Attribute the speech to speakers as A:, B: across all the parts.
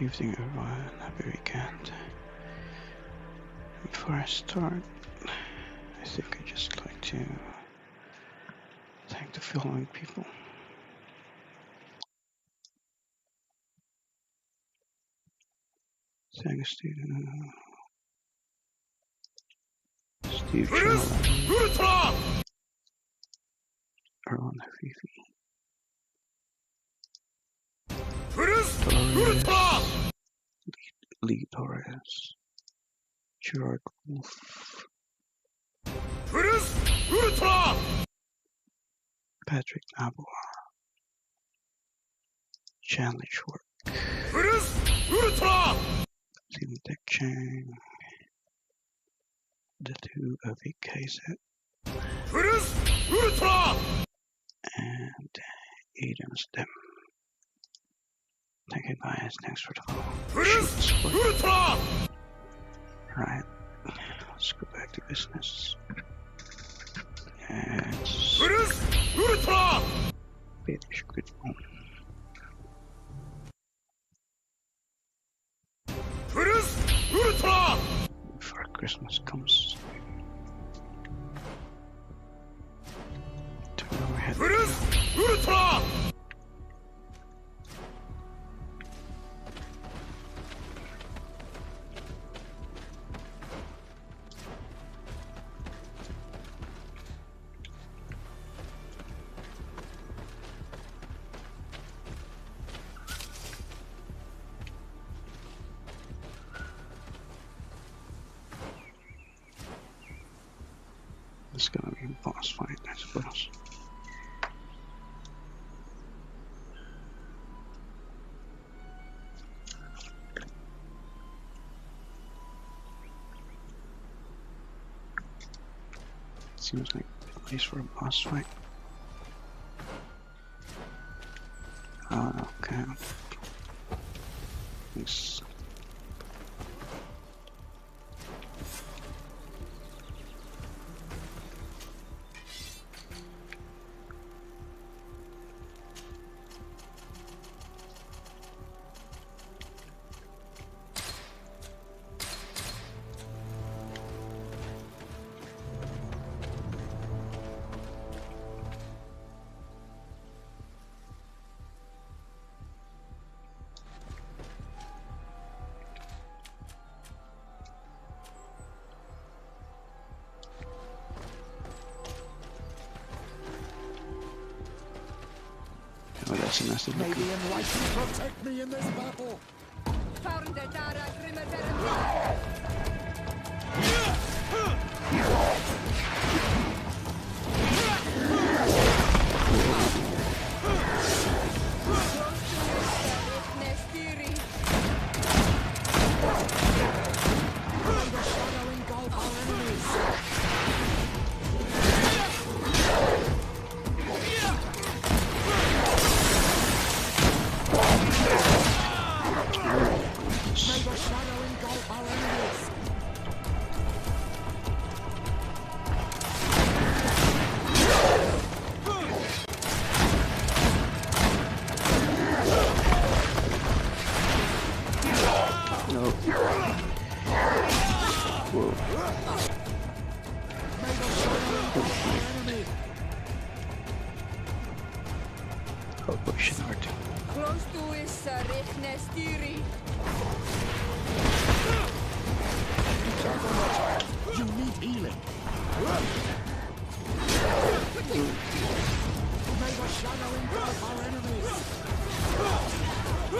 A: Evening everyone, happy weekend. Before I start, I think I'd just like to thank the following people. Thanks to Steve Channel, Erwan Hafifi, Lee Torres, Gerard Wolf, Patrick Naboa, Chandler Short, Stephen Tech Chang, the two of KZ, and Aiden Stem. Thank you guys, thanks for the follow. Right, let's go back to business. It's British Greedfall. Before Christmas comes, to where we're headed. It's gonna be a boss fight, I suppose. Seems like a place for a boss fight. Okay. Thanks. Oh, that's a nasty look.
B: Maybe enlighten protect me in this battle.
A: Oh, push hard.
C: Close to is Rechnestiri.
B: You need healing. May the shadow engulf our enemies.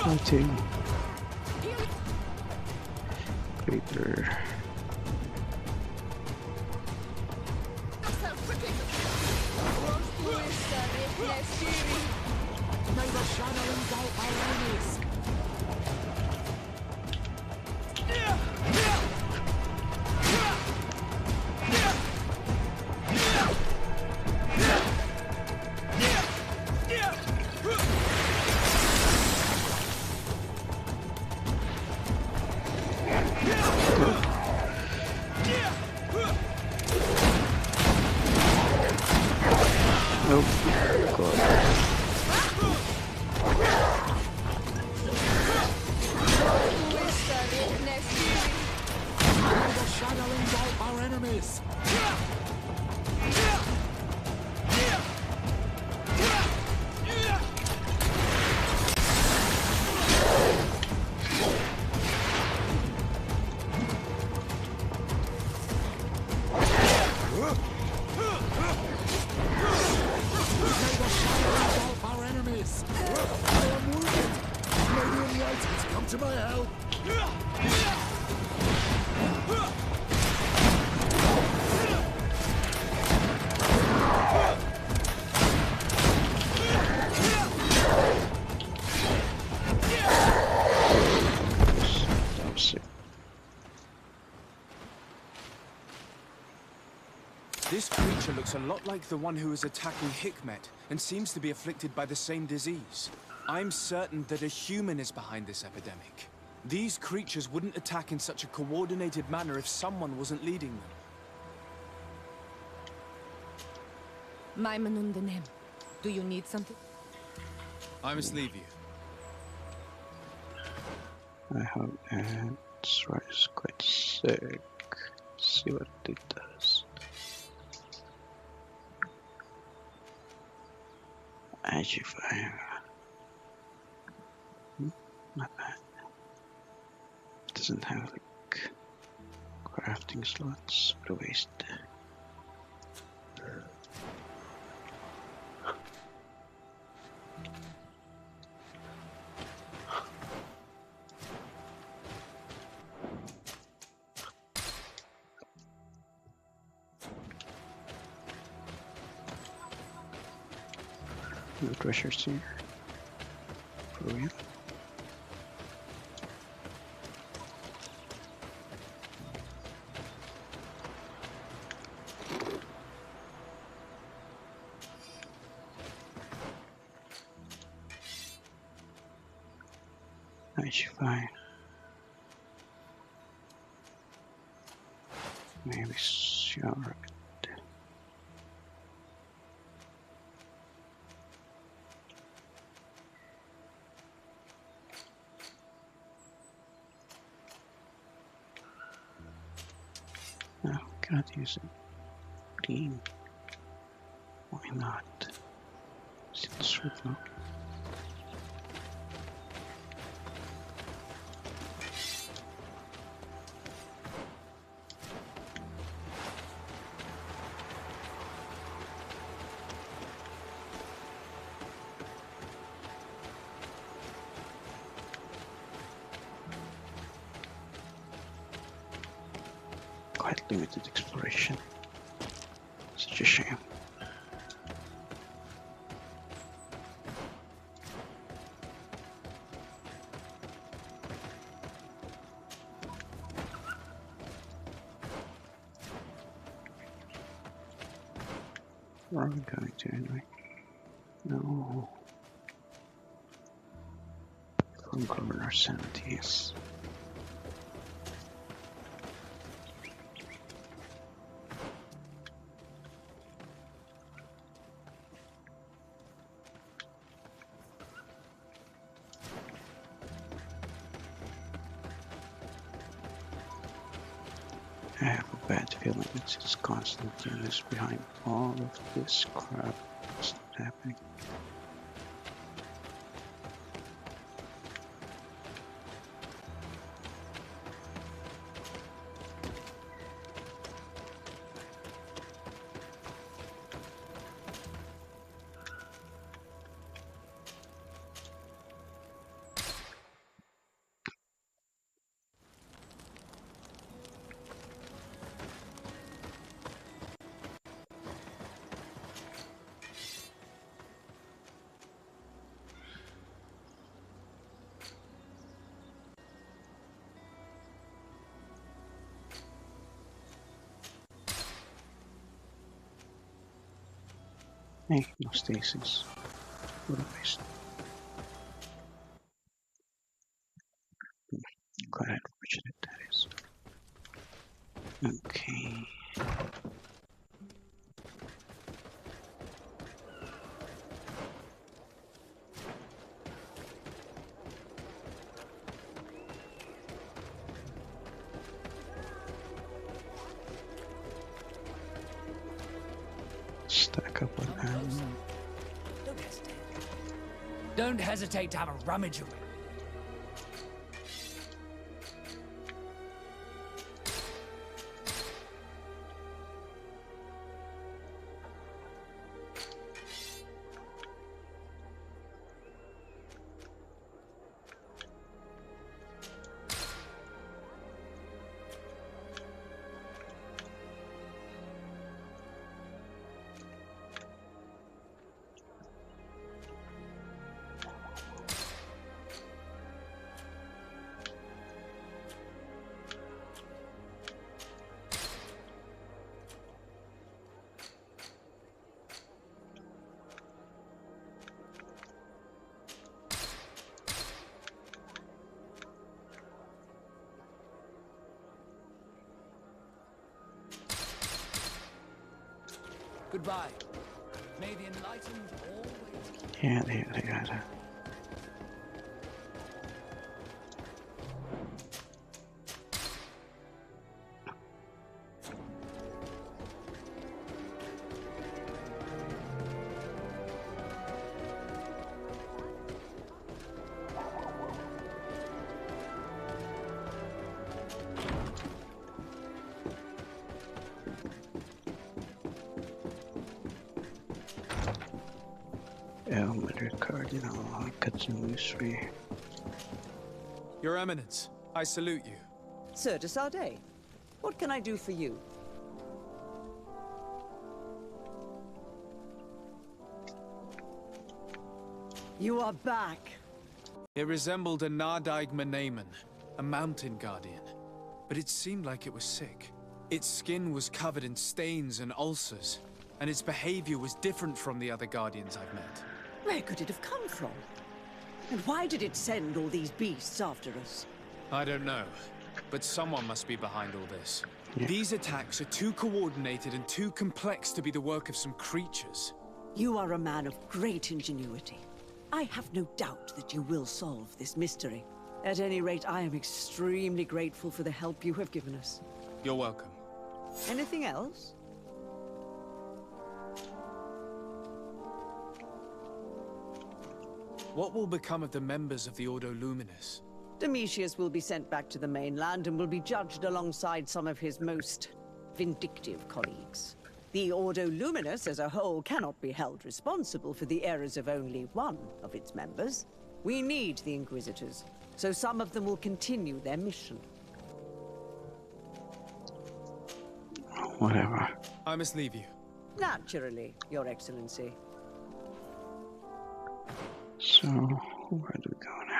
A: Fighting. Paper.
B: May the shadow engulf our enemies.
A: Nope. God.
B: shadow engulf our enemies. To my help!
D: This creature looks a lot like the one who is attacking Hikmet and seems to be afflicted by the same disease. I'm certain that a human is behind this epidemic. These creatures wouldn't attack in such a coordinated manner if someone wasn't leading them.
C: Maimunundenem. Do you need something?
D: I must leave you.
A: I hope it's right, it's quite sick. Let's see what it does. Agifire. Not bad. Doesn't have like crafting slots, but a waste. No treasures here. For real. Fine. Maybe shower. No, cannot use it. Clean. Why not? Since no. Quite limited exploration. Such a shame. Where are we going to anyway? No. From Governor Santis. I have a bad feeling it's constantly this behind all of this crap that's happening. Hey, no stasis. What a waste. Quite unfortunate that is. Okay. Stack up with them.
E: Don't hesitate. Don't hesitate to have a rummage around. Goodbye. May the enlightened always...
A: Yeah, they got it. Elder Cardinal Katsumi.
D: Your Eminence, I salute you.
F: Sir de Sardet, what can I do for you? You are back.
D: It resembled a Nardaig Menamen, a mountain guardian, but it seemed like it was sick. Its skin was covered in stains and ulcers, and its behavior was different from the other guardians I've met.
F: Where could it have come from? And why did it send all these beasts after us?
D: I don't know, but someone must be behind all this.
A: Yeah.
D: These attacks are too coordinated and too complex to be the work of some creatures.
F: You are a man of great ingenuity. I have no doubt that you will solve this mystery. At any rate, I am extremely grateful for the help you have given us.
D: You're welcome.
F: Anything else?
D: What will become of the members of the Ordo Luminous?
F: Domitius will be sent back to the mainland and will be judged alongside some of his most vindictive colleagues. The Ordo Luminous as a whole cannot be held responsible for the errors of only one of its members. We need the Inquisitors, so some of them will continue their mission.
A: Whatever.
D: I must leave you.
F: Naturally, Your Excellency.
A: So, where do we go now?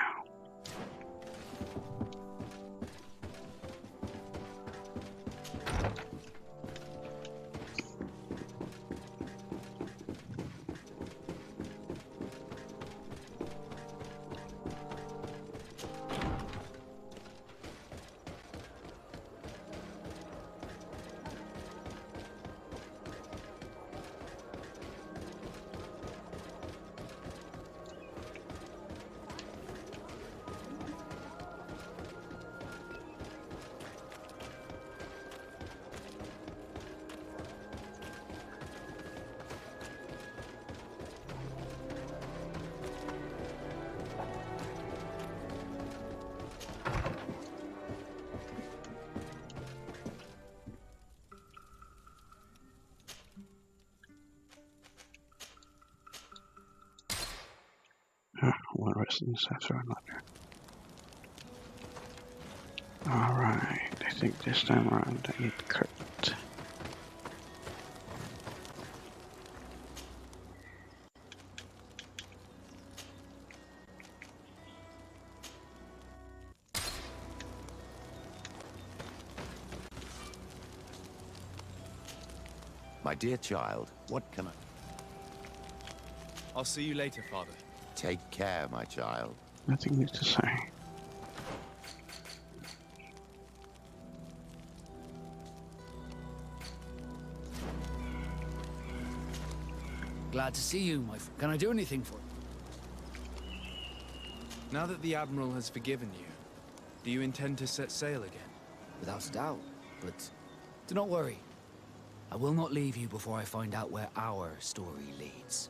A: One residence after another. Alright, I think this time around I need Kurt.
G: My dear child, what can I...
D: I'll see you later, Father.
G: Take care, my child.
A: Nothing new to say.
E: Glad to see you, my friend. Can I do anything for you?
D: Now that the Admiral has forgiven you, do you intend to set sail again?
E: Without a doubt, but do not worry. I will not leave you before I find out where our story leads.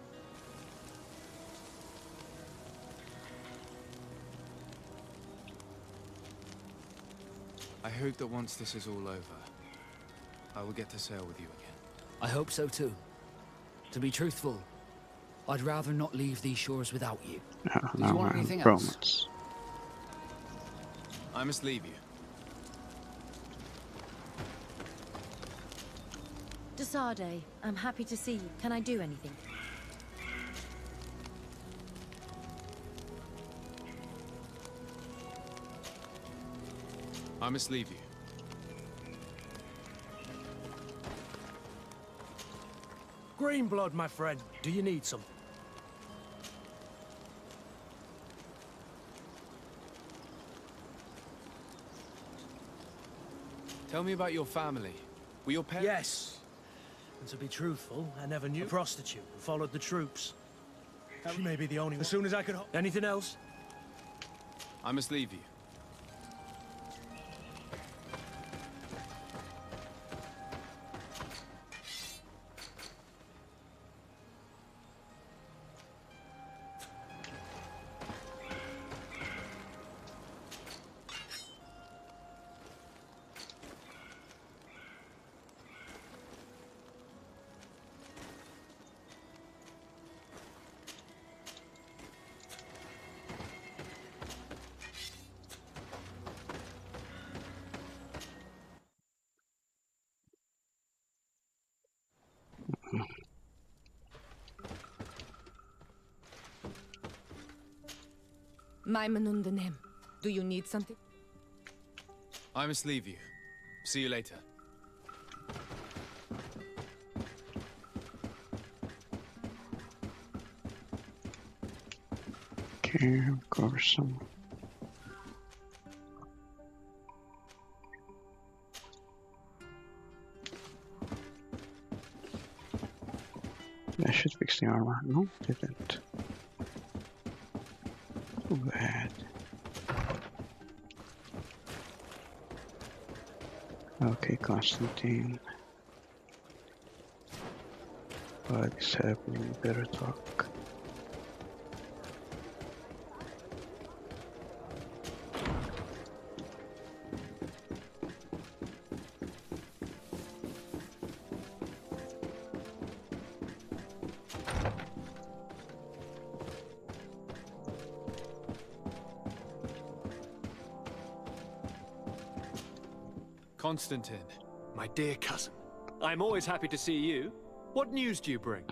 D: I hope that once this is all over, I will get to sail with you again.
E: I hope so too. To be truthful, I'd rather not leave these shores without you. Did you want anything else?
D: I must leave you.
C: Desade, I'm happy to see you. Can I do anything?
D: I must leave you.
H: Green blood, my friend. Do you need some?
D: Tell me about your family. Were your parents?
H: Yes. And to be truthful, I never knew a prostitute who followed the troops. She may be the only one. As soon as I could... Anything else?
D: I must leave you.
C: Maimunundanem. Do you need something?
D: I must leave you. See you later.
A: Okay, of course. I should fix the armor. No, didn't. Too bad. Okay, Constantine. What is happening? Better talk.
D: Constantine.
I: My dear cousin, I'm always happy to see you. What news do you bring?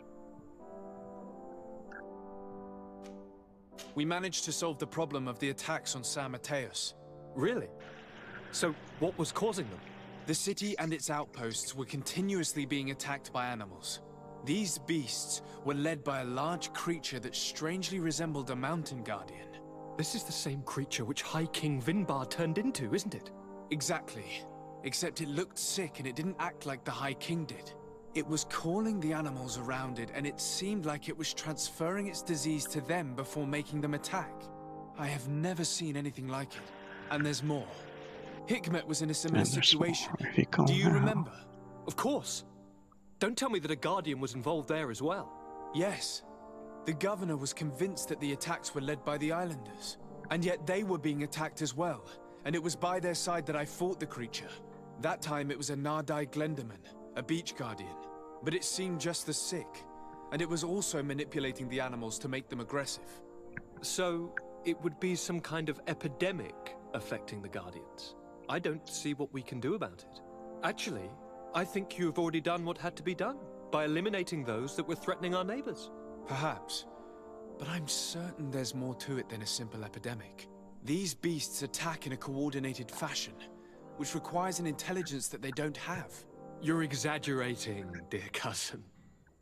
D: We managed to solve the problem of the attacks on San Mateus.
I: Really? So, what was causing them?
D: The city and its outposts were continuously being attacked by animals. These beasts were led by a large creature that strangely resembled a mountain guardian.
I: This is the same creature which High King Vinbar turned into, isn't it?
D: Exactly. Except it looked sick and it didn't act like the High King did. It was calling the animals around it, and it seemed like it was transferring its disease to them before making them attack. I have never seen anything like it. And there's more. Hikmet was in a similar situation. Do you remember?
I: Of course. Don't tell me that a Guardian was involved there as well.
D: Yes. The governor was convinced that the attacks were led by the islanders. And yet they were being attacked as well. And it was by their side that I fought the creature. That time it was a Nardai Glenderman, a beach guardian. But it seemed just as sick. And it was also manipulating the animals to make them aggressive.
I: So, it would be some kind of epidemic affecting the Guardians. I don't see what we can do about it. Actually, I think you've already done what had to be done, by eliminating those that were threatening our neighbors.
D: Perhaps. But I'm certain there's more to it than a simple epidemic. These beasts attack in a coordinated fashion, which requires an intelligence that they don't have.
I: You're exaggerating, dear cousin.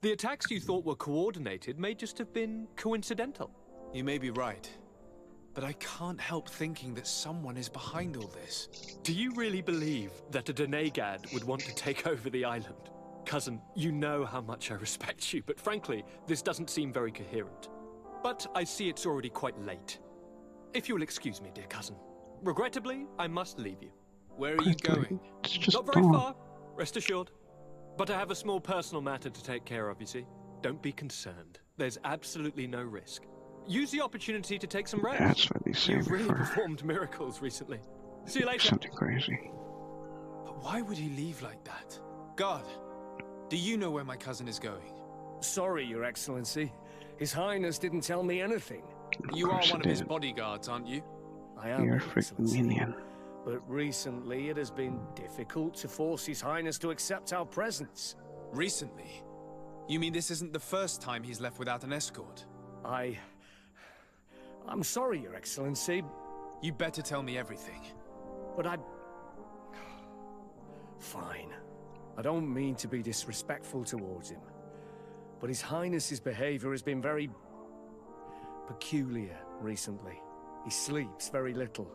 I: The attacks you thought were coordinated may just have been coincidental.
D: You may be right. But I can't help thinking that someone is behind all this.
I: Do you really believe that a Denegad would want to take over the island? Cousin, you know how much I respect you, but frankly, this doesn't seem very coherent. But I see it's already quite late. If you'll excuse me, dear cousin. Regrettably, I must leave you.
D: Where are you going?
I: Not very far, rest assured. But I have a small personal matter to take care of, you see. Don't be concerned. There's absolutely no risk. Use the opportunity to take some rest.
A: That's what he's saying.
I: You've really
A: before.
I: performed miracles recently. See you later.
A: Something crazy.
D: But why would he leave like that? God, do you know where my cousin is going?
H: Sorry, Your Excellency. His Highness didn't tell me anything.
D: You are one of his bodyguards, aren't you?
H: I am,
A: You're a
H: Your
A: freaking
H: Excellency.
A: minion.
H: But recently it has been difficult to force His Highness to accept our presence.
D: Recently? You mean this isn't the first time he's left without an escort?
H: I'm sorry, Your Excellency,
D: You better tell me everything.
H: but Fine. I don't mean to be disrespectful towards him, but His Highness's behavior has been very peculiar recently. He sleeps very little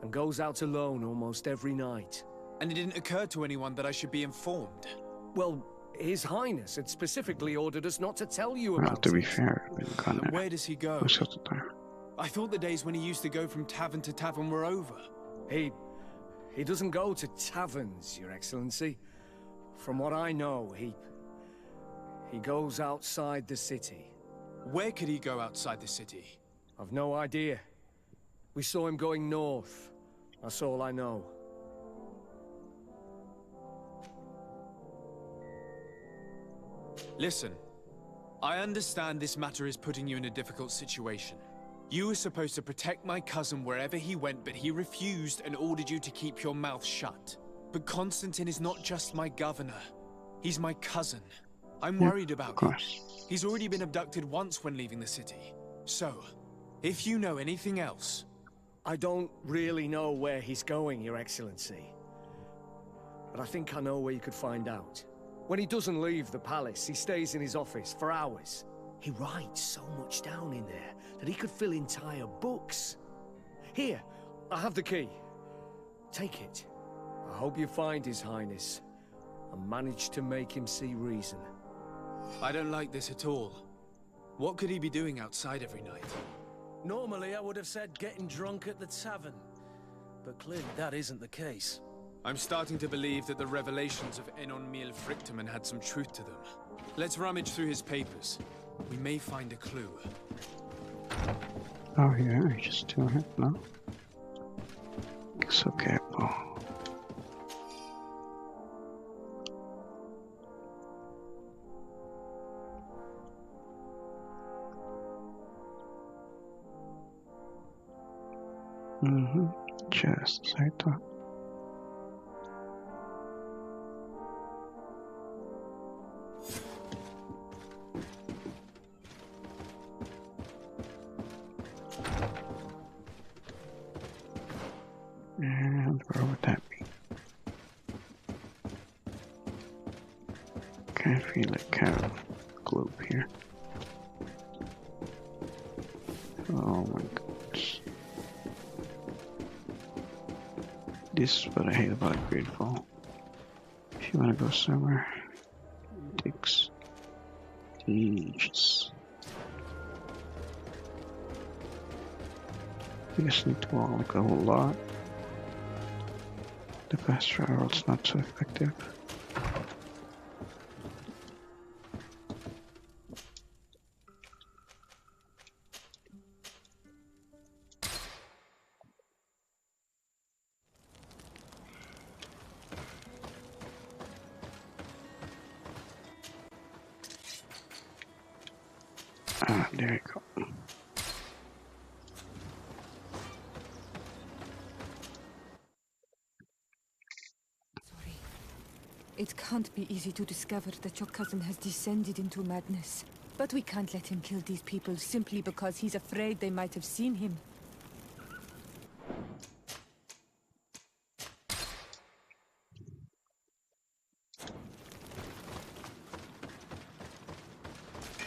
H: and goes out alone almost every night.
D: And it didn't occur to anyone that I should be informed.
H: Well, His Highness had specifically ordered us not to tell you
A: Well,
H: about
A: to be
H: it.
A: fair, I've been gone
D: And where does he go?
A: most of the time.
D: I thought the days when he used to go from tavern to tavern were over.
H: He doesn't go to taverns, Your Excellency. From what I know, he goes outside the city.
D: Where could he go outside the city?
H: I've no idea. We saw him going north. That's all I know.
D: Listen, I understand this matter is putting you in a difficult situation. You were supposed to protect my cousin wherever he went, but he refused and ordered you to keep your mouth shut. But Constantine is not just my governor. He's my cousin. I'm worried about him. He's already been abducted once when leaving the city. So, if you know anything else...
H: I don't really know where he's going, Your Excellency. But I think I know where you could find out. When he doesn't leave the palace, he stays in his office for hours. He writes so much down in there that he could fill entire books. Here, I have the key. Take it. I hope you find His Highness and manage to make him see reason.
D: I don't like this at all. What could he be doing outside every night?
H: Normally, I would have said getting drunk at the tavern. But clearly that isn't the case.
D: I'm starting to believe that the revelations of Enon Miel Frichtemann had some truth to them. Let's rummage through his papers. We may find a clue.
A: Oh yeah, I just do it, no? It's okay, Paul. Just as I thought. And where would that be? Okay, I feel like kind of globe here. Oh my goodness. This is what I hate about Greedfall. If you want to go somewhere, it takes ages. You just need to walk like a whole lot. The fast travel is not so effective. Ah, there you go.
J: Sorry. It can't be easy to discover that your cousin has descended into madness. But we can't let him kill these people simply because he's afraid they might have seen him.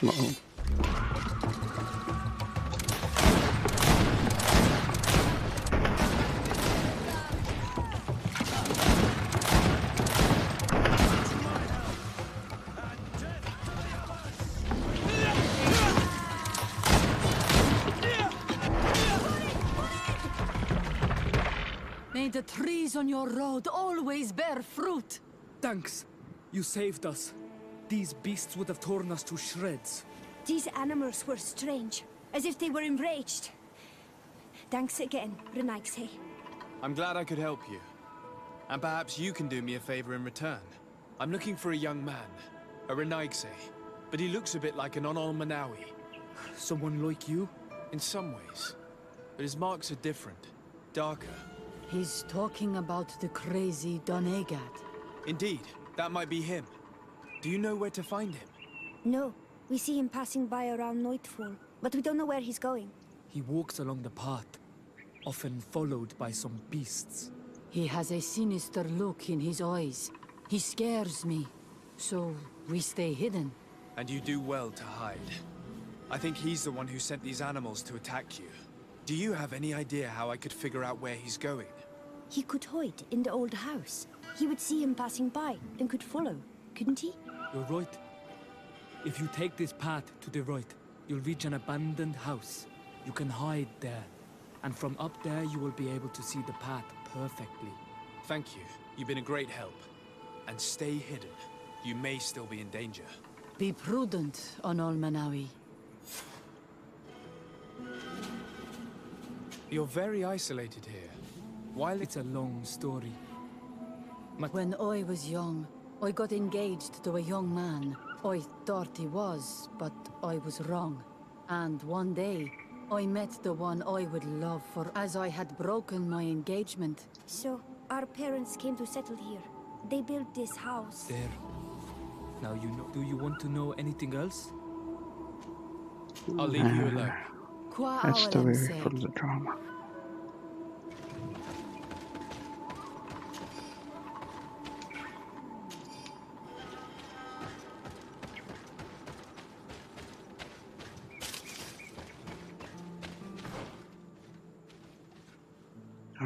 A: Uh-oh.
J: May the trees on your road always bear fruit.
E: Thanks. You saved us. These beasts would have torn us to shreds.
K: These animals were strange, as if they were enraged. Thanks again, Renaigse.
D: I'm glad I could help you. And perhaps you can do me a favor in return. I'm looking for a young man, a Renaigse, but he looks a bit like an Onol Manawi.
E: Someone like you?
D: In some ways. But his marks are different, darker.
L: He's talking about the crazy Donegad.
D: Indeed, that might be him. Do you know where to find him?
K: No, we see him passing by around nightfall, but we don't know where he's going.
E: He walks along the path, often followed by some beasts.
L: He has a sinister look in his eyes. He scares me, so we stay hidden.
D: And you do well to hide. I think he's the one who sent these animals to attack you. Do you have any idea how I could figure out where he's going?
K: He could hide in the old house. He would see him passing by and could follow, couldn't he?
E: You're right. If you take this path to the right, you'll reach an abandoned house. You can hide there. And from up there, you will be able to see the path perfectly.
D: Thank you. You've been a great help. And stay hidden. You may still be in danger.
L: Be prudent, Onol Manawi.
D: You're very isolated here. While
E: it's a long story.
L: When I was young, I got engaged to a young man. I thought he was, but I was wrong. And one day, I met the one I would love for as I had broken my engagement.
K: So, our parents came to settle here. They built this house.
E: There. Now you know. Do you want to know anything else?
D: I'll leave you alone.
A: That's the way for the drama.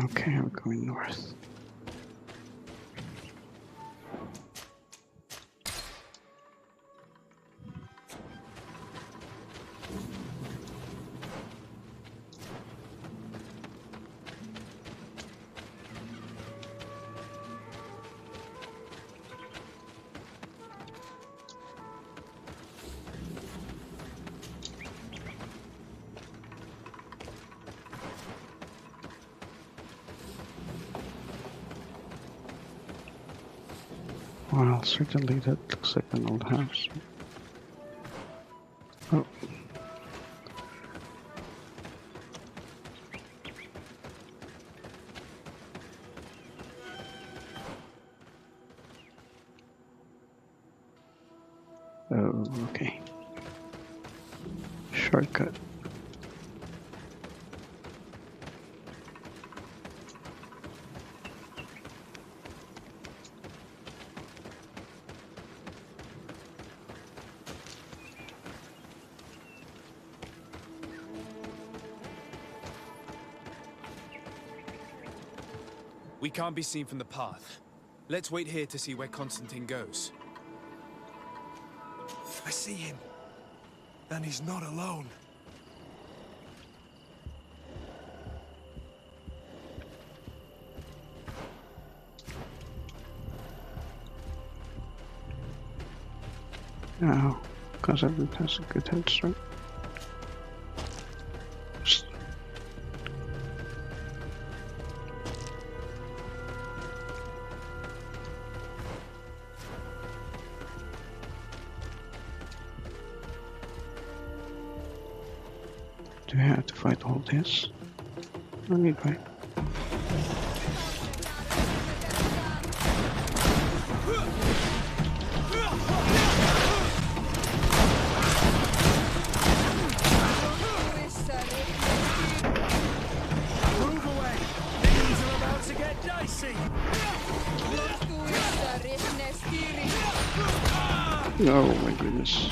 A: Okay, we're going north. Well, certainly that looks like an old house. Oh. Oh, okay. Shortcut.
D: We can't be seen from the path. Let's wait here to see where Constantine goes.
B: I see him. And he's not alone.
A: No, because everyone has a good head start. Do we have to fight all this? No need, right?
B: Move away! Things are about to get dicey!
A: Oh my goodness.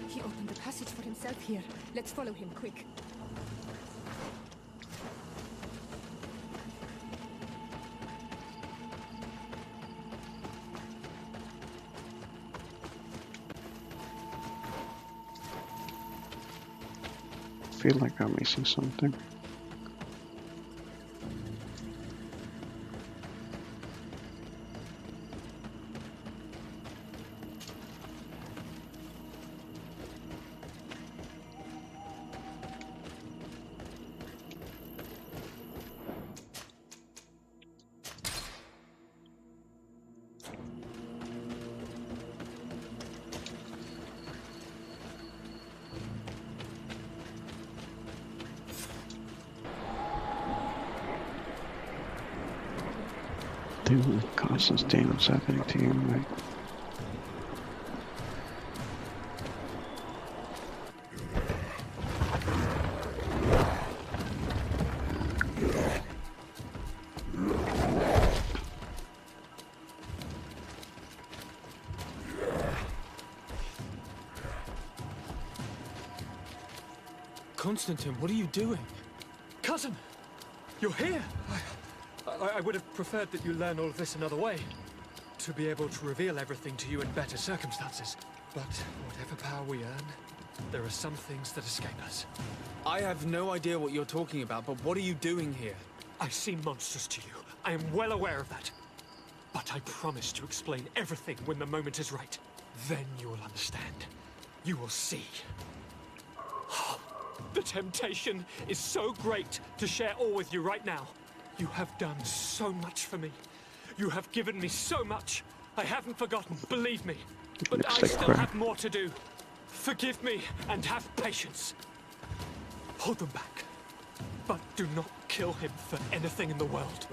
J: He opened the passage for himself. himself here. Let's follow him, quick.
A: I feel like I'm missing something. The constant stain what's happening to you, right?
D: Constantine, what are you doing?
I: Cousin! You're here! I would have preferred that you learn all of this another way. To be able to reveal everything to you in better circumstances. But whatever power we earn, there are some things that escape us.
D: I have no idea what you're talking about, but what are you doing here?
I: I seem monstrous to you. I am well aware of that. But I promise to explain everything when the moment is right. Then you will understand. You will see. The temptation is so great to share all with you right now. You have done so much for me. You have given me so much. I haven't forgotten, believe me. But I still have more to do. Forgive me and have patience. Hold them back. But do not kill him for anything in the world.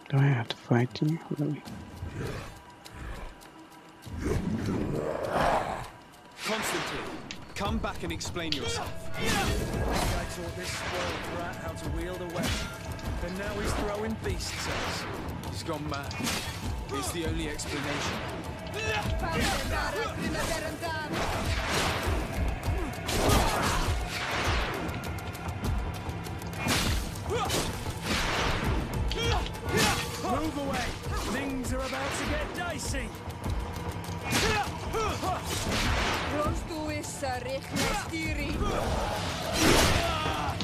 A: Do I have to fight you, really?
D: Constantine, come back and explain yourself.
B: I taught this spoiled rat how to wield a weapon. And now he's throwing beasts at us.
D: He's gone mad. It's the only explanation.
B: Move away! Things are about to get dicey!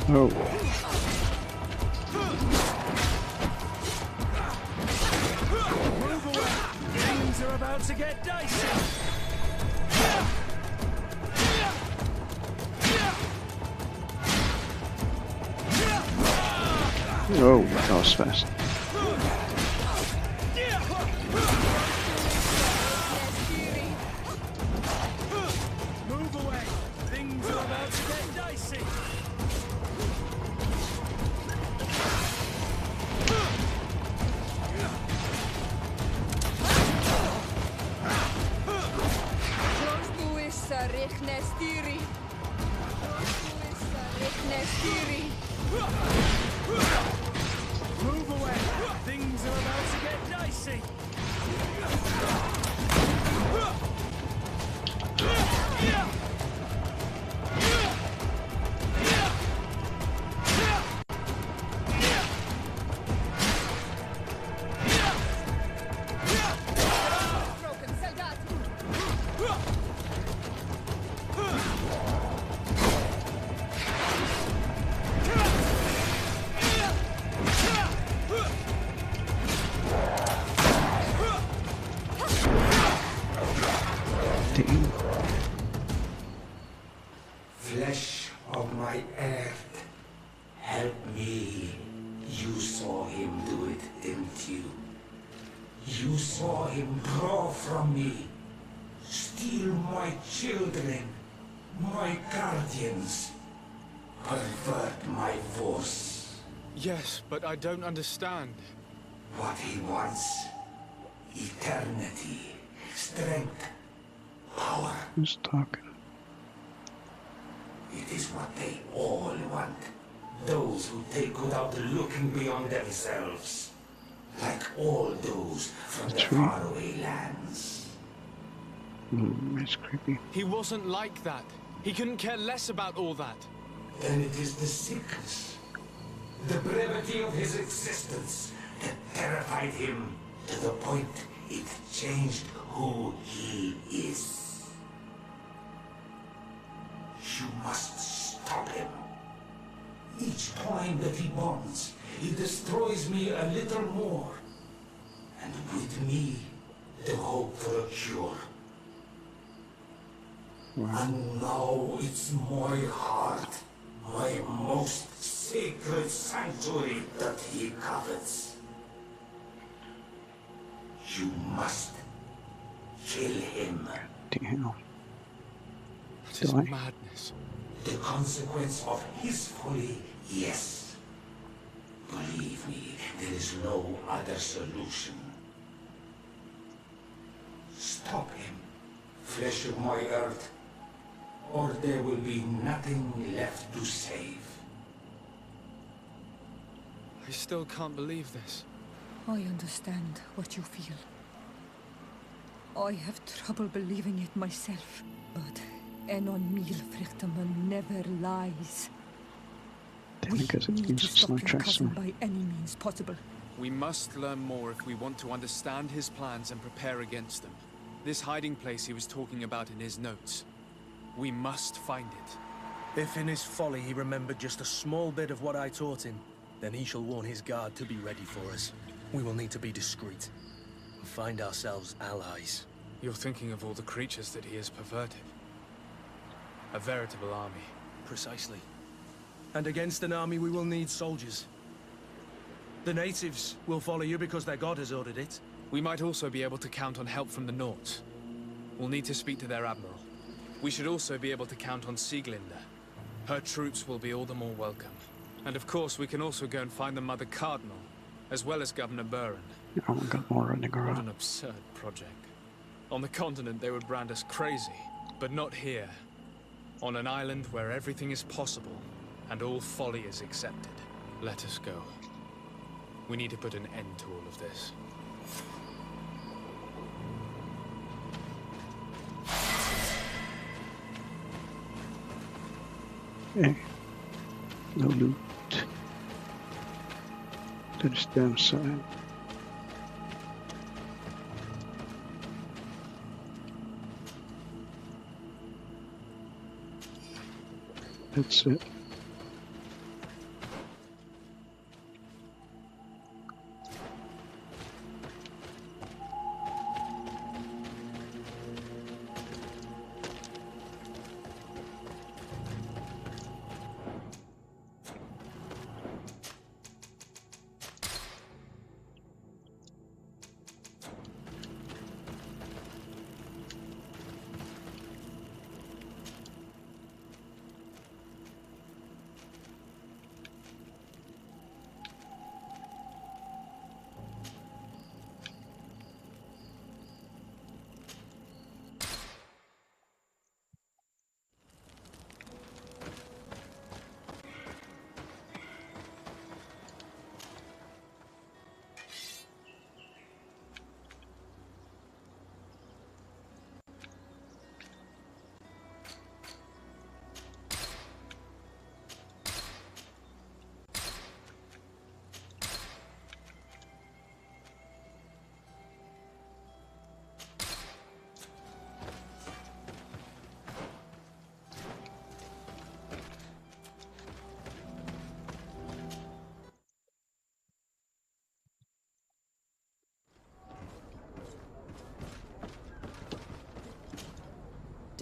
A: Oh.
B: Move away! Things are about to get dicey!
A: Oh, that was fast.
B: Move away! Things are about to get dicey! Move away! Things are about to get dicey!
M: Flesh of my earth, help me. You saw him do it, didn't you? You saw him draw from me, steal my children, my guardians, pervert my force.
D: Yes, but I don't understand.
M: What he wants, eternity, strength, power.
A: Who's talking?
M: It is what they all want. Those who take without looking beyond themselves. Like all those from the faraway lands.
A: It's creepy.
D: He wasn't like that. He couldn't care less about all that.
M: Then it is the sickness, the brevity of his existence that terrified him to the point it changed who he is. You must stop him. Each time that he bonds, he destroys me a little more. And with me, the hope for a cure.
A: Wow.
M: And now it's my heart, my most sacred sanctuary that he covets. You must kill him.
A: Damn.
D: That is madness.
M: The consequence of his folly, yes. Believe me, there is no other solution. Stop him, flesh of my earth, or there will be nothing left to save.
D: I still can't believe this.
J: I understand what you feel. I have trouble believing it myself, but Enon Milfrichterman never lies. We need to stop your cousin by any means possible.
D: We must learn more if we want to understand his plans and prepare against them. This hiding place he was talking about in his notes. We must find it.
H: If in his folly he remembered just a small bit of what I taught him, then he shall warn his guard to be ready for us. We will need to be discreet and find ourselves allies.
D: You're thinking of all the creatures that he has perverted. A veritable army.
H: Precisely. And against an army we will need soldiers. The natives will follow you because their god has ordered it.
D: We might also be able to count on help from the Nords. We'll need to speak to their admiral. We should also be able to count on Sieglinde. Her troops will be all the more welcome. And of course, we can also go and find the Mother Cardinal, as well as Governor Buren.
A: Oh my god, more running
D: What
A: around.
D: an absurd project. On the continent, they would brand us crazy, but not here. On an island where everything is possible, and all folly is accepted. Let us go. We need to put an end to all of this.
A: Okay. No loot. To the stem side. That's it.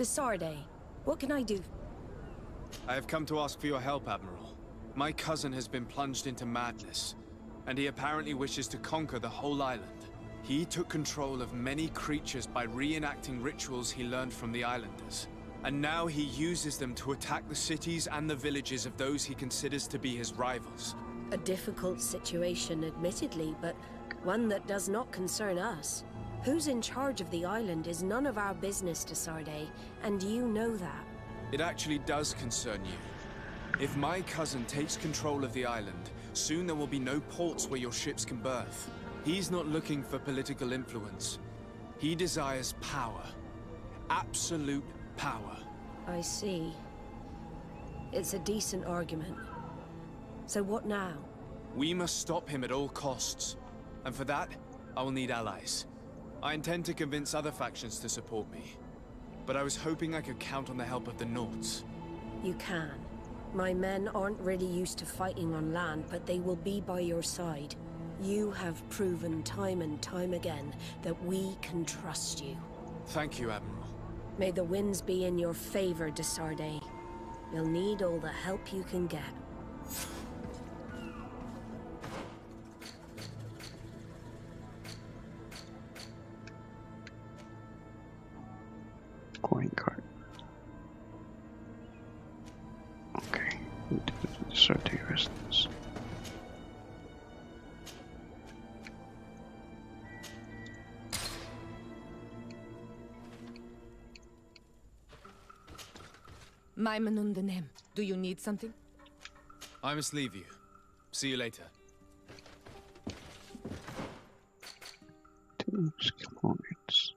C: Desarde, what can I do?
D: I have come to ask for your help, Admiral. My cousin has been plunged into madness, and he apparently wishes to conquer the whole island. He took control of many creatures by reenacting rituals he learned from the islanders. And now he uses them to attack the cities and the villages of those he considers to be his rivals.
N: A difficult situation, admittedly, but one that does not concern us. Who's in charge of the island is none of our business, Desarde, and you know that.
D: It actually does concern you. If my cousin takes control of the island, soon there will be no ports where your ships can berth. He's not looking for political influence. He desires power. absolute power.
N: I see. It's a decent argument. So what now?
D: We must stop him at all costs. And for that, I will need allies. I intend to convince other factions to support me. But I was hoping I could count on the help of the Nords.
N: You can. My men aren't really used to fighting on land, but they will be by your side. You have proven time and time again that we can trust you.
D: Thank you, Admiral.
N: May the winds be in your favor, de Sardet. You'll need all the help you can get.
A: Coin card. Okay, Sardet residence.
J: Maimenundenem, do you need something?
D: I must leave you. See you later.
A: Two skill points.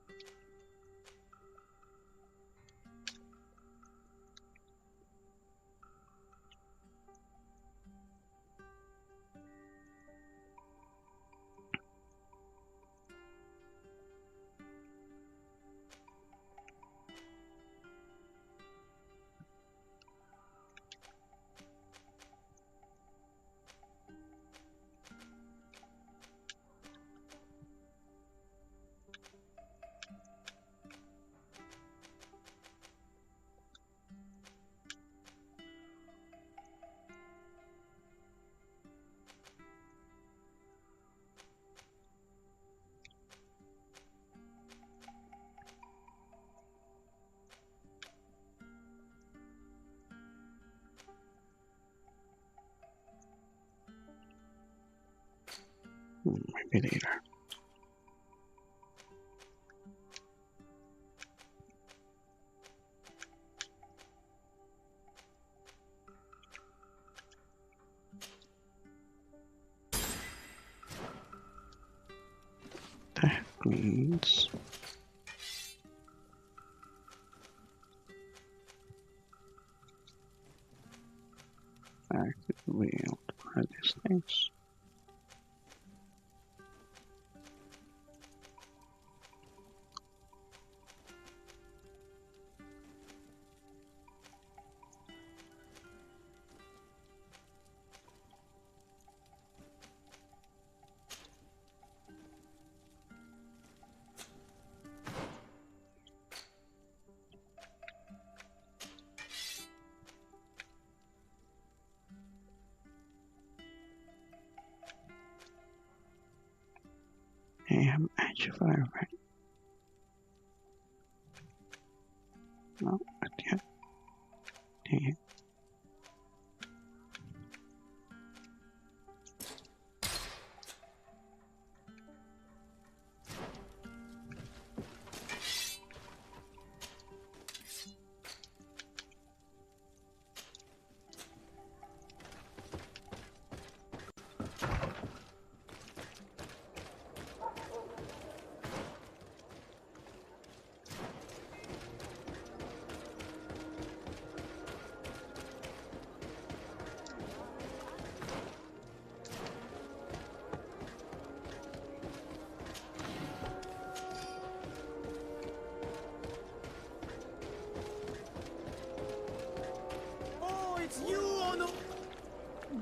A: Maybe later. That means I could be able to buy these things. I'm edge of fire, right? No, not yet. Dang it.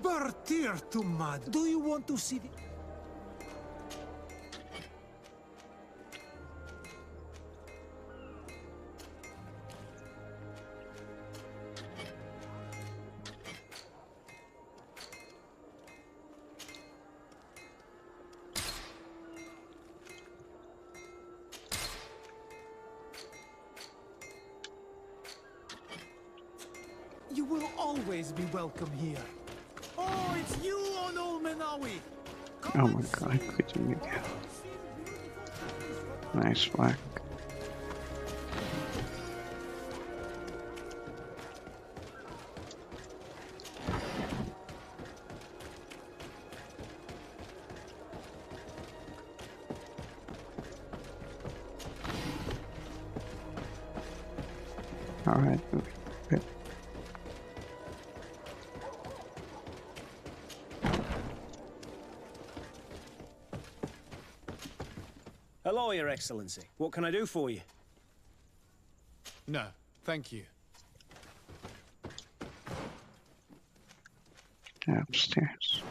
O: Bartir to mud. Do you want to see the... You will always be welcome here. Oh, it's you, Onol Menawi!
A: Oh my god, quitting again. Nice flag. Alright, good.
P: Hello, Your Excellency. What can I do for you?
D: No, thank you.
A: Upstairs.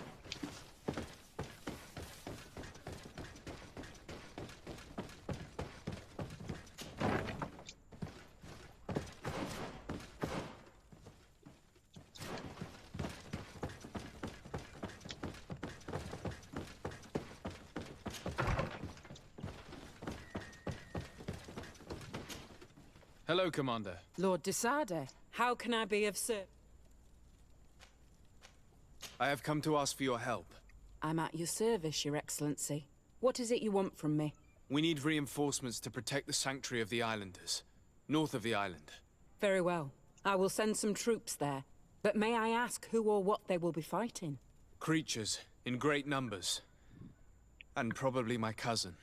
D: Hello, Commander.
Q: Lord Desade, how can I be of service?
D: I have come to ask for your help.
Q: I'm at your service, Your Excellency. What is it you want from me?
D: We need reinforcements to protect the sanctuary of the Islanders, north of the island.
Q: Very well. I will send some troops there. But may I ask who or what they will be fighting?
D: Creatures, in great numbers. And probably my cousin.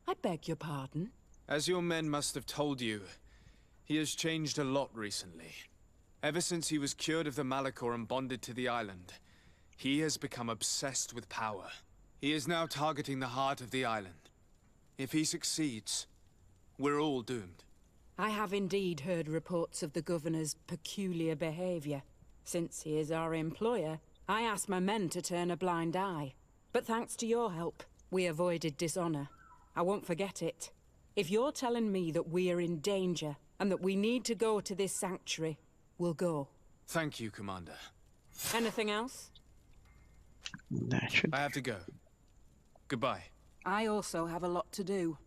Q: I beg your pardon?
D: As your men must have told you, he has changed a lot recently. Ever since he was cured of the Malachor and bonded to the island, he has become obsessed with power. He is now targeting the heart of the island. If he succeeds, we're all doomed.
Q: I have indeed heard reports of the Governor's peculiar behavior. Since he is our employer, I asked my men to turn a blind eye. But thanks to your help, we avoided dishonor. I won't forget it. If you're telling me that we are in danger, and that we need to go to this sanctuary, we'll go.
D: Thank you, Commander.
Q: Anything else?
D: I have to go. Goodbye.
Q: I also have a lot to do.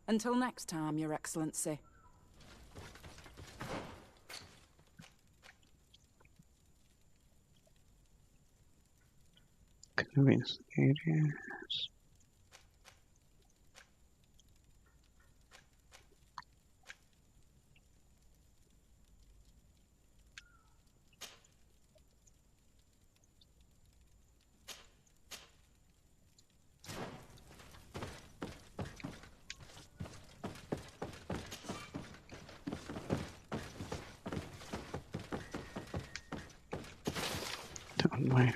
Q: Until next time, Your Excellency.
A: Convenience areas. Down my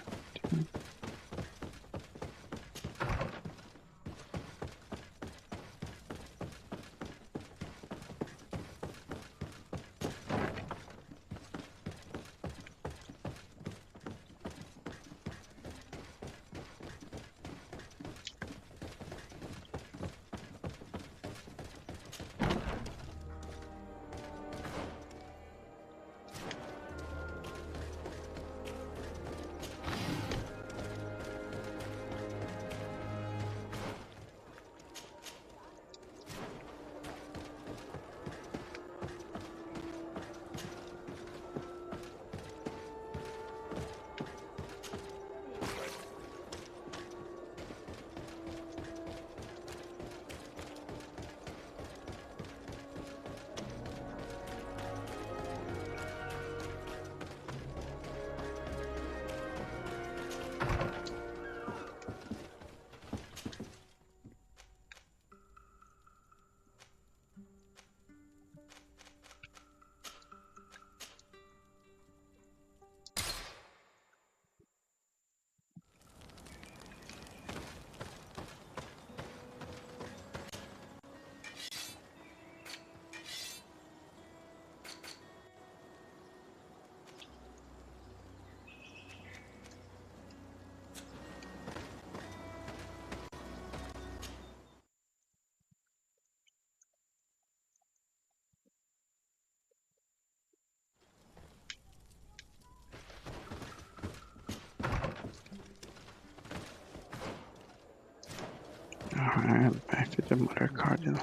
A: Alright, back to the Mother Cardinal.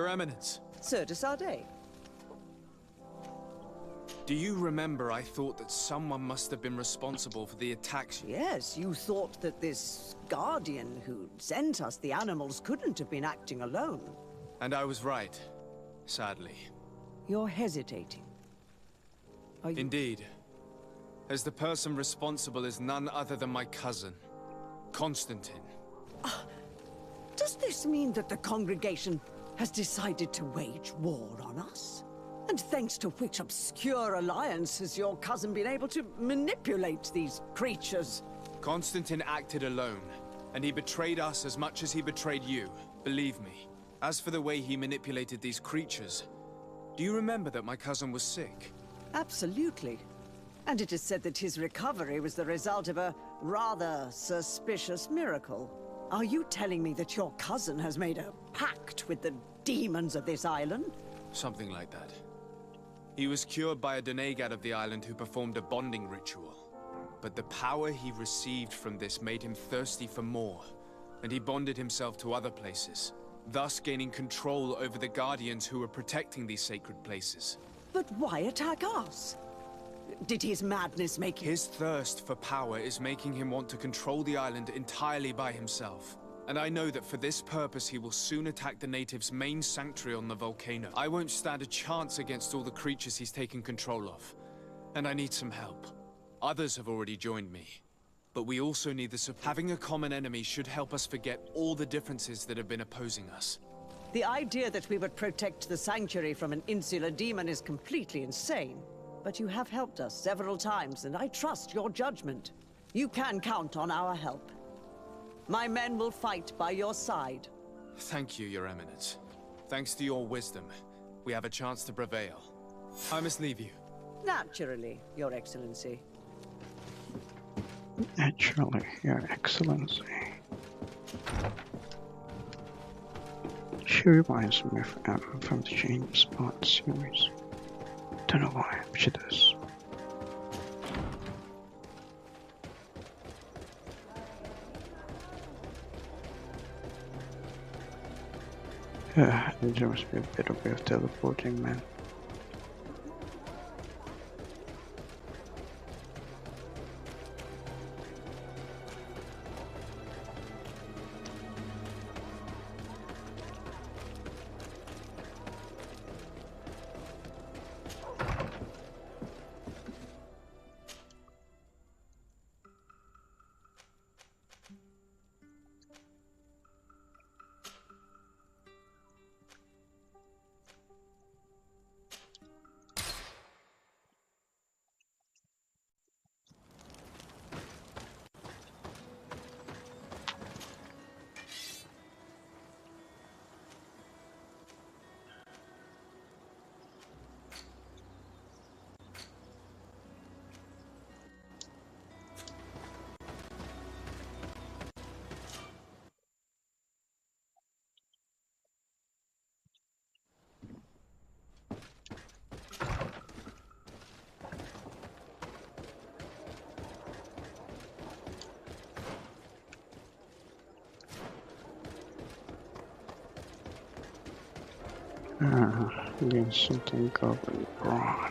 D: Your Eminence.
F: Sir de Sardet.
D: Do you remember I thought that someone must have been responsible for the attacks?
F: Yes, you thought that this guardian who sent us the animals couldn't have been acting alone.
D: And I was right, sadly.
F: You're hesitating. Are you...
D: Indeed. As the person responsible is none other than my cousin, Constantine.
F: Does this mean that the congregation has decided to wage war on us? And thanks to which obscure alliance has your cousin been able to manipulate these creatures?
D: Constantine acted alone, and he betrayed us as much as he betrayed you, believe me. As for the way he manipulated these creatures, do you remember that my cousin was sick?
F: Absolutely. And it is said that his recovery was the result of a rather suspicious miracle. Are you telling me that your cousin has made a pact with the demons of this island?
D: Something like that. He was cured by a denegad of the island who performed a bonding ritual. But the power he received from this made him thirsty for more, and he bonded himself to other places, thus gaining control over the guardians who were protecting these sacred places.
F: But why attack us? Did his madness make him...
D: His thirst for power is making him want to control the island entirely by himself. And I know that for this purpose he will soon attack the natives' main sanctuary on the volcano. I won't stand a chance against all the creatures he's taken control of. And I need some help. Others have already joined me. But we also need the support. Having a common enemy should help us forget all the differences that have been opposing us.
F: The idea that we would protect the sanctuary from an insular demon is completely insane. But you have helped us several times, and I trust your judgment. You can count on our help. My men will fight by your side.
D: Thank you, Your Eminence. Thanks to your wisdom, we have a chance to prevail. I must leave you.
F: Naturally, Your Excellency.
A: Naturally, Your Excellency. She reminds me of M from the James Bond series. Don't know why, but she does. There must be a better way of teleporting, man. Against something going wrong.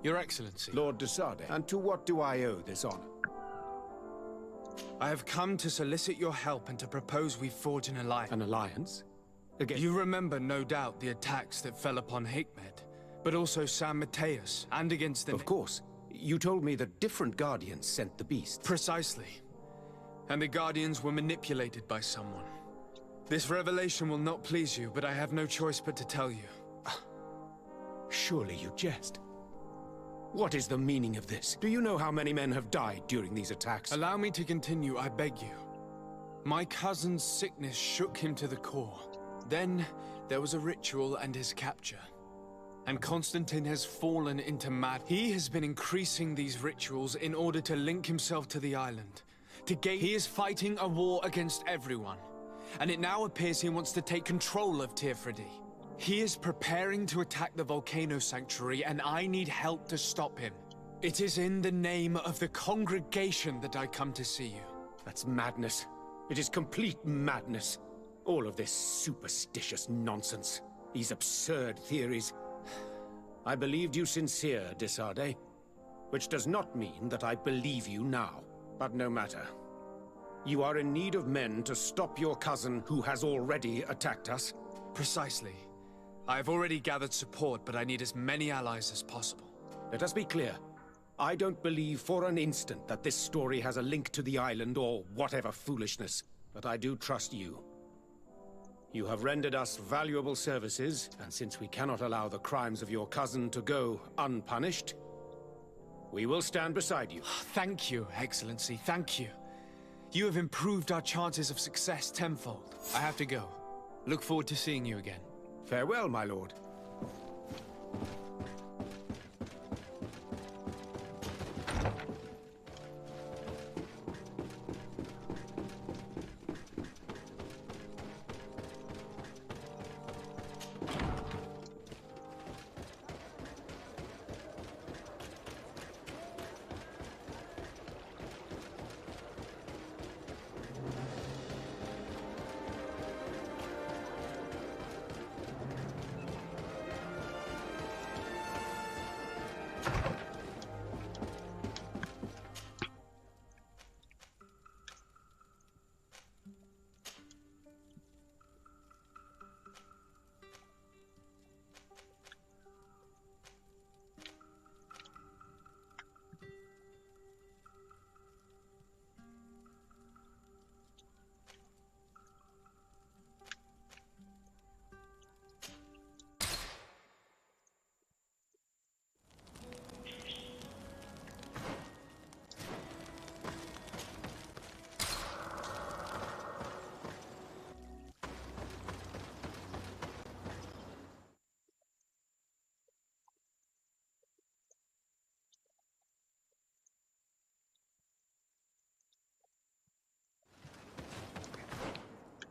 D: Your Excellency.
R: Lord de Sardet, and to what do I owe this honor?
D: I have come to solicit your help and to propose we forge an alliance.
R: An alliance? Against...
D: You remember, no doubt, the attacks that fell upon Hikmet, but also San Mateus, and against the...
R: Of course. You told me that different guardians sent the beast.
D: Precisely. And the guardians were manipulated by someone. This revelation will not please you, but I have no choice but to tell you.
R: Surely you jest. What is the meaning of this? Do you know how many men have died during these attacks?
D: Allow me to continue, I beg you. My cousin's sickness shook him to the core. Then, there was a ritual and his capture. And Constantine has fallen into mad. He has been increasing these rituals in order to link himself to the island. He is fighting a war against everyone. And it now appears he wants to take control of Teerfredi. He is preparing to attack the volcano sanctuary, and I need help to stop him. It is in the name of the congregation that I come to see you.
R: That's madness. It is complete madness. All of this superstitious nonsense. These absurd theories. I believed you sincere, Desarde. Which does not mean that I believe you now. But no matter. You are in need of men to stop your cousin who has already attacked us?
D: Precisely. I have already gathered support, but I need as many allies as possible.
R: Let us be clear. I don't believe for an instant that this story has a link to the island or whatever foolishness. But I do trust you. You have rendered us valuable services, and since we cannot allow the crimes of your cousin to go unpunished, we will stand beside you.
D: Thank you, Excellency, thank you. You have improved our chances of success tenfold. I have to go. Look forward to seeing you again.
R: Farewell, my lord.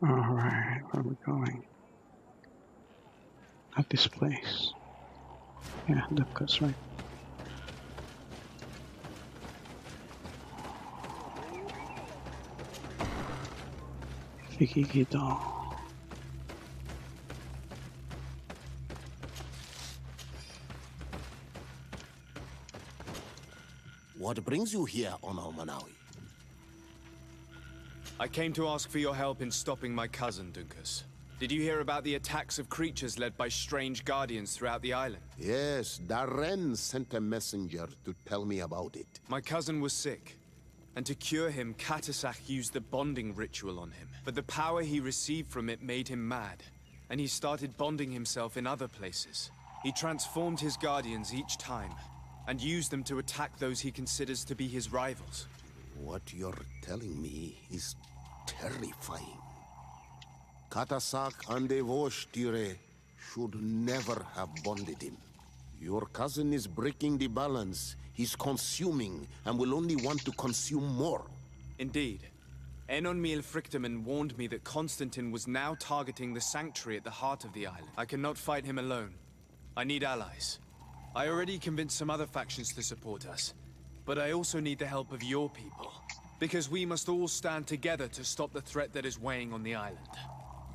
A: Alright, where are we going? Not this place. Yeah, that's right. Fikikito.
G: What brings you here on Almanawi?
D: I came to ask for your help in stopping my cousin, Dunkus. Did you hear about the attacks of creatures led by strange guardians throughout the island?
G: Yes, Darren sent a messenger to tell me about it.
D: My cousin was sick, and to cure him, Katasak used the bonding ritual on him. But the power he received from it made him mad, and he started bonding himself in other places. He transformed his guardians each time, and used them to attack those he considers to be his rivals.
G: What you're telling me is terrifying. Katasak and Devosh-Tire should never have bonded him. Your cousin is breaking the balance. He's consuming and will only want to consume more.
D: Indeed. Enonmil Frichtemann warned me that Constantine was now targeting the sanctuary at the heart of the island. I cannot fight him alone. I need allies. I already convinced some other factions to support us, but I also need the help of your people. Because we must all stand together to stop the threat that is weighing on the island.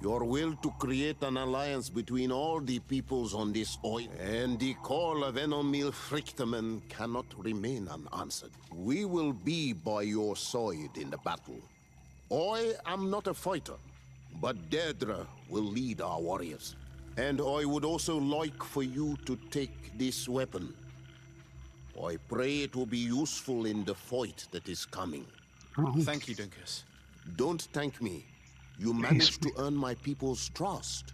G: Your will to create an alliance between all the peoples on this island and the call of Enonmil Frichtemann cannot remain unanswered. We will be by your side in the battle. I am not a fighter, but Deirdre will lead our warriors. And I would also like for you to take this weapon. I pray it will be useful in the fight that is coming.
D: Thank you, Dunkus.
G: Don't thank me. You managed to earn my people's trust.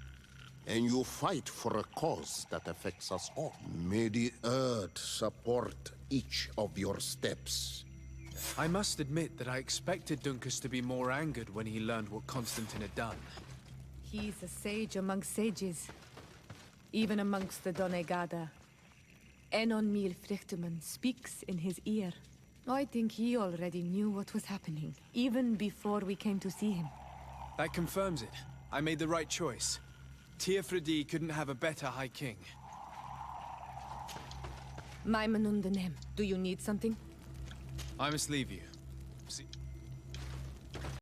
G: And you fight for a cause that affects us all. May the earth support each of your steps.
D: I must admit that I expected Dunkus to be more angered when he learned what Constantine had done.
J: He's a sage among sages. even amongst the Donegada. Enon Mil Frichterman speaks in his ear. I think he already knew what was happening, even before we came to see him.
D: That confirms it. I made the right choice. Teofredi couldn't have a better High King.
J: My Manundanem, do you need something?
D: I must leave you.